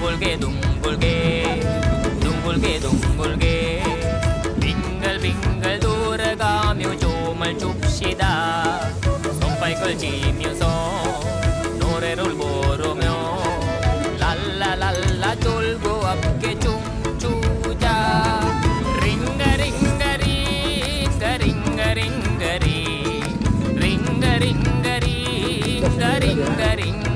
둥글게 둥글게 둥글게 둥글게 빙글빙글 돌아가며 좀을 줍시다. 손발 걸치면서 노래를 부르며 랄라랄라 돌고 함께 춤추자. 링가링가링가링가링가리 링가링가링가링가링가링